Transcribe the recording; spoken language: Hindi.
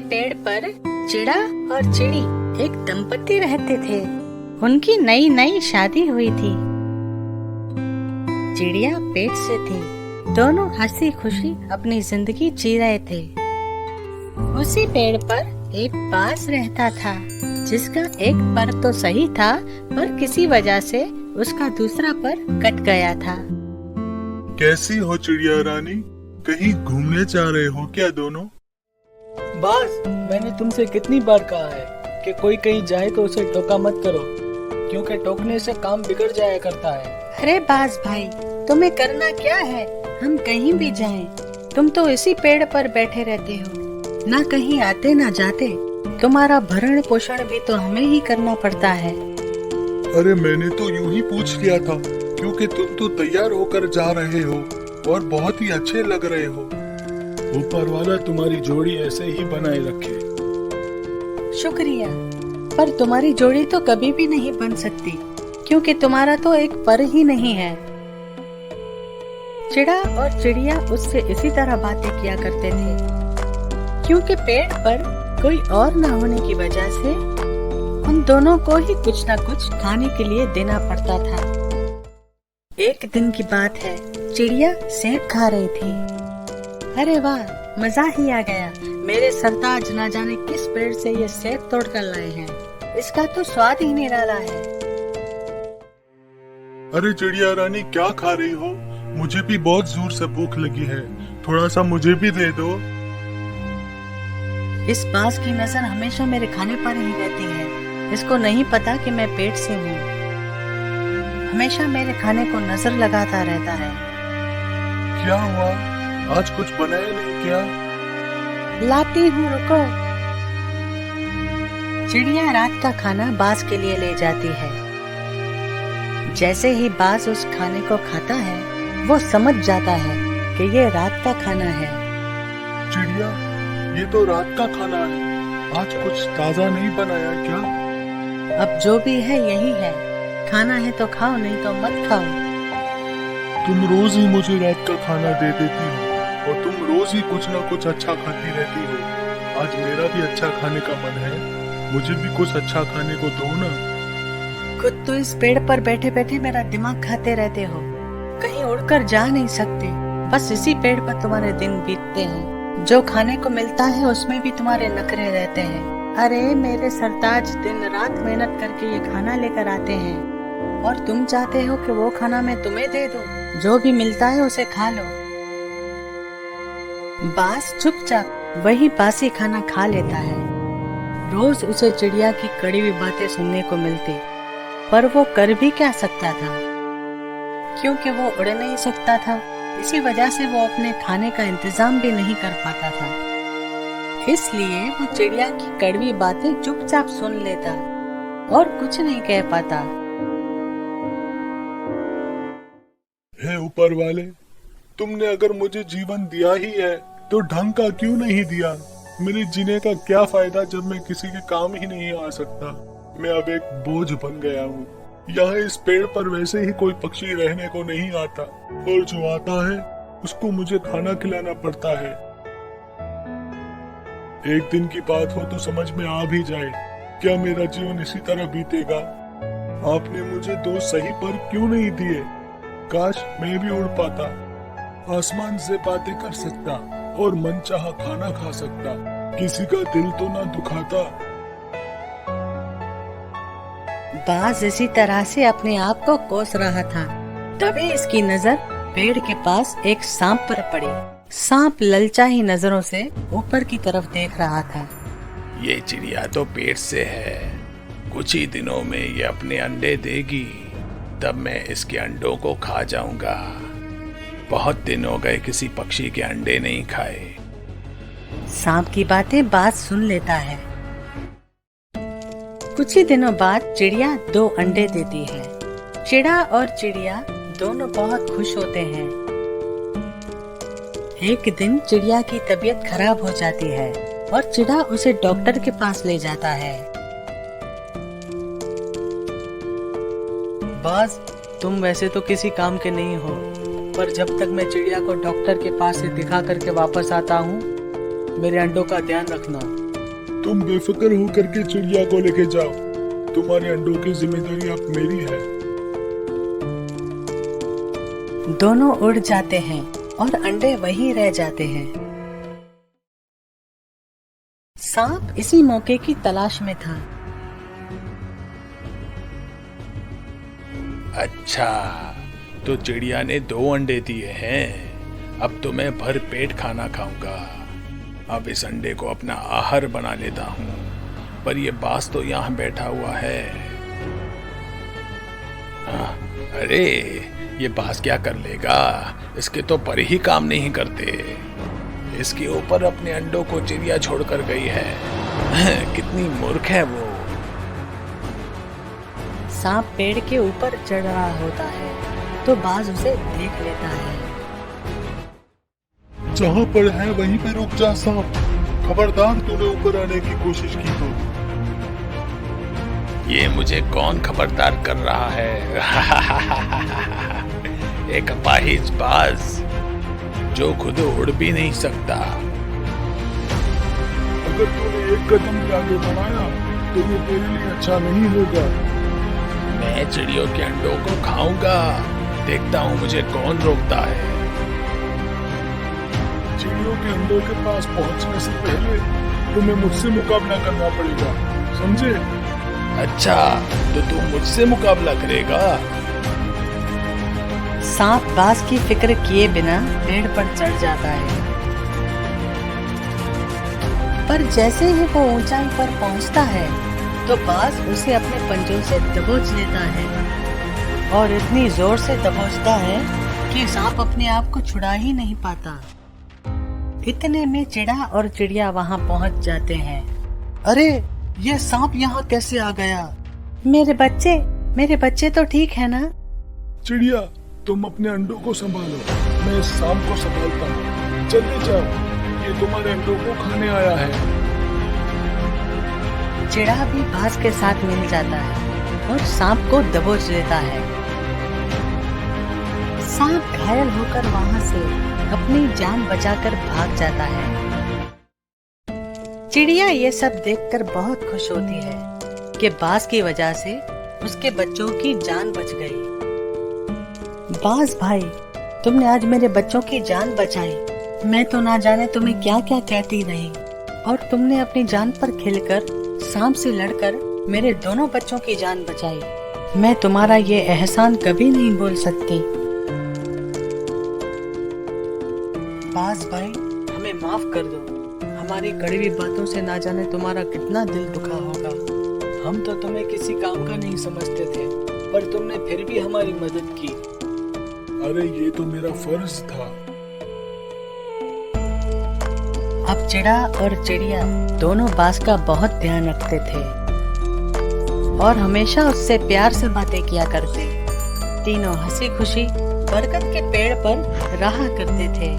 पेड़ पर चिड़ा और चिड़ी एक दंपति रहते थे। उनकी नई नई शादी हुई थी। चिड़िया पेट से थी। दोनों हंसी खुशी अपनी जिंदगी जी रहे थे। उसी पेड़ पर एक बाज रहता था, जिसका एक पर तो सही था, पर किसी वजह से उसका दूसरा पर कट गया था। कैसी हो चिड़िया रानी? कहीं घूमने जा रहे हो क्या दोनों? बाज, मैंने तुमसे कितनी बार कहा है कि कोई कहीं जाए तो उसे टोका मत करो, क्योंकि टोकने से काम बिगड़ जाया करता है। अरे बाज भाई, तुम्हें करना क्या है? हम कहीं भी जाएं, तुम तो इसी पेड़ पर बैठे रहते हो, ना कहीं आते ना जाते। तुम्हारा भरण पोषण भी तो हमें ही करना पड़ता है। अरे मैंने तो यूं ही पूछ लिया था, क्योंकि तुम तो तैयार होकर जा रहे हो और बहुत ही अच्छे लग रहे हो। ऊपर वाला तुम्हारी जोड़ी ऐसे ही बनाए रखे। शुक्रिया, पर तुम्हारी जोड़ी तो कभी भी नहीं बन सकती, क्योंकि तुम्हारा तो एक पर ही नहीं है। चिड़ा और चिड़िया उससे इसी तरह बातें किया करते थे, क्योंकि पेड़ पर कोई और न होने की वजह से उन दोनों को ही कुछ न कुछ खाने के लिए देना पड़ता था। एक दिन की बात है, चिड़िया सेब खा रही थी। अरे वाह, मजा ही आ गया। मेरे सरताज ना जाने किस पेड़ से ये सेब तोड़ कर लाए हैं। इसका तो स्वाद ही निराला है। अरे चिड़िया रानी, क्या खा रही हो? मुझे भी बहुत जोर से भूख लगी है, थोड़ा सा मुझे भी दे दो। इस बाज की नजर हमेशा मेरे खाने पर ही रहती है। इसको नहीं पता कि मैं पेट से हूँ। हमेशा मेरे खाने को नजर लगाता रहता है। क्या हुआ? आज कुछ बनाया नहीं क्या? लाती हूँ, रुको। चिड़िया रात का खाना बाज के लिए ले जाती है। जैसे ही बाज उस खाने को खाता है, वो समझ जाता है कि ये रात का खाना है। चिड़िया, ये तो रात का खाना है, आज कुछ ताजा नहीं बनाया क्या? अब जो भी है यही है। खाना है तो खाओ, नहीं तो मत खाओ। तुम रोज ही मुझे रात का खाना दे देती हो और तुम रोज ही कुछ ना कुछ अच्छा खाती रहती हो। आज मेरा भी अच्छा खाने का मन है, मुझे भी कुछ अच्छा खाने को दो ना। खुद तो इस पेड़ पर बैठे बैठे मेरा दिमाग खाते रहते हो। कहीं उड़कर जा नहीं सकते, बस इसी पेड़ पर तुम्हारे दिन बीतते हैं। जो खाने को मिलता है उसमें भी तुम्हारे नखरे रहते हैं। अरे मेरे सरताज दिन रात मेहनत करके ये खाना लेकर आते हैं, और तुम चाहते हो कि वो खाना मैं तुम्हें दे दूं। जो भी मिलता है उसे खा लो। बाज चुपचाप वही बासी खाना खा लेता है। रोज उसे चिड़िया की कड़ी हुई बातें सुनने को मिलती, पर वो कर भी क्या सकता था, क्योंकि वो उड़ नहीं सकता था। इसी वजह से वो अपने खाने का इंतजाम भी नहीं कर पाता था। इसलिए वो चिड़िया की कड़वी बातें चुपचाप सुन लेता और कुछ नहीं कह पाता। हे ऊपर वाले, तुमने अगर मुझे जीवन दिया ही है तो ढंग का क्यों नहीं दिया? मेरे जीने का क्या फायदा जब मैं किसी के काम ही नहीं आ सकता? मैं अब एक बोझ बन गया हूँ। यहाँ इस पेड़ पर वैसे ही कोई पक्षी रहने को नहीं आता, और जो आता है उसको मुझे खाना खिलाना पड़ता है। एक दिन की बात हो तो समझ में आ भी जाए, क्या मेरा जीवन इसी तरह बीतेगा? आपने मुझे 2 सही पर क्यों नहीं दिए? काश मैं भी उड़ पाता, आसमान से बातें कर सकता और मनचाहा खाना खा सकता, किसी का दिल तो ना दुखाता। बाज इसी तरह से अपने आप को कोस रहा था। तभी इसकी नजर पेड़ के पास एक सांप पर पड़ी। सांप ललचाई नजरों से ऊपर की तरफ देख रहा था। ये चिड़िया तो पेड़ से है, कुछ ही दिनों में ये अपने अंडे देगी, तब मैं इसके अंडों को खा जाऊंगा। बहुत दिन हो गए किसी पक्षी के अंडे नहीं खाए। सांप की बातें बाज सुन लेता है। कुछ ही दिनों बाद चिड़िया 2 अंडे देती है। चिड़ा और चिड़िया दोनों बहुत खुश होते हैं। एक दिन चिड़िया की तबीयत खराब हो जाती है और चिड़ा उसे डॉक्टर के पास ले जाता है। बाज, तुम वैसे तो किसी काम के नहीं हो, पर जब तक मैं चिड़िया को डॉक्टर के पास से दिखा करके वापस आता हूँ, मेरे अंडों का ध्यान रखना। तुम बेफिक्र होकर के चिड़िया को लेके जाओ। तुम्हारे अंडों की जिम्मेदारी अब मेरी है। दोनों उड़ जाते हैं और अंडे वहीं रह जाते हैं। सांप इसी मौके की तलाश में था। अच्छा, तो चिड़िया ने 2 अंडे दिए हैं। अब तो मैं भर पेट खाना खाऊंगा। अब इस अंडे को अपना आहार बना लेता हूँ। पर ये बाज तो यहाँ बैठा हुआ है। अरे, ये बाज क्या कर लेगा? इसके तो पर ही काम नहीं करते। इसके ऊपर अपने अंडों को चिड़िया छोड़कर गई है। कितनी मूर्ख है वो। सांप पेड़ के ऊपर चढ़ रहा होता है तो बाज उसे देख लेता है। जहाँ पर है वहीं पे रुक जा सांप। खबरदार तूने ऊपर आने की कोशिश की तो। ये मुझे कौन खबरदार कर रहा है? एक अपाहिज बाज जो खुद उड़ भी नहीं सकता। अगर तूने एक कदम भी आगे बढ़ाया तो ये तेरे लिए अच्छा नहीं होगा। मैं चिड़ियों के अंडों को खाऊंगा। देखता हूँ मुझे कौन रोकता है। चिड़ियों के अंडों के पास पहुंचने से पहले तुम्हें मुझसे मुकाबला करना पड़ेगा, समझे? अच्छा, तो तू मुझसे मुकाबला करेगा? सांप बाज की फिक्र किए बिना पेड़ पर चढ़ जाता है। पर जैसे ही वो ऊंचाई पर पहुंचता है तो बाज उसे अपने पंजों से दबोच लेता है और इतनी जोर से दबोचता है कि सांप अपने आप को छुड़ा ही नहीं पाता। इतने में चिड़ा और चिड़िया वहां पहुंच जाते हैं। अरे, ये सांप यहाँ कैसे आ गया? मेरे बच्चे तो ठीक है ना? चिड़िया, तुम अपने अंडों को संभालो, मैं इस सांप को संभालता हूँ। जल्दी जाओ, ये तुम्हारे अंडों को खाने आया है। चिड़ा भी बाज के साथ मिल जाता है और सांप को दबोच लेता है। सांप घायल होकर वहां से अपनी जान बचाकर भाग जाता है। चिड़िया ये सब देखकर बहुत खुश होती है कि बाज की वजह से उसके बच्चों की जान बच गई। बाज भाई, तुमने आज मेरे बच्चों की जान बचाई। मैं तो ना जाने तुम्हें क्या क्या कहती रही और तुमने अपनी जान पर खेलकर सांप से लड़कर मेरे दोनों बच्चों की जान बचाई। मैं तुम्हारा ये एहसान कभी नहीं भूल सकती। बाज भाई, हमें माफ कर दो। हमारी कड़वी बातों से ना जाने तुम्हारा कितना दिल दुखा होगा। हम तो तुम्हें किसी काम का नहीं समझते थे, पर तुमने फिर भी हमारी मदद की। अरे, ये तो मेरा फर्ज था। अब चिड़ा और चिड़िया दोनों बाज का बहुत ध्यान रखते थे और हमेशा उससे प्यार से बातें किया करते। तीनों हंसी खुशी बरगद के पेड़ पर रहा करते थे।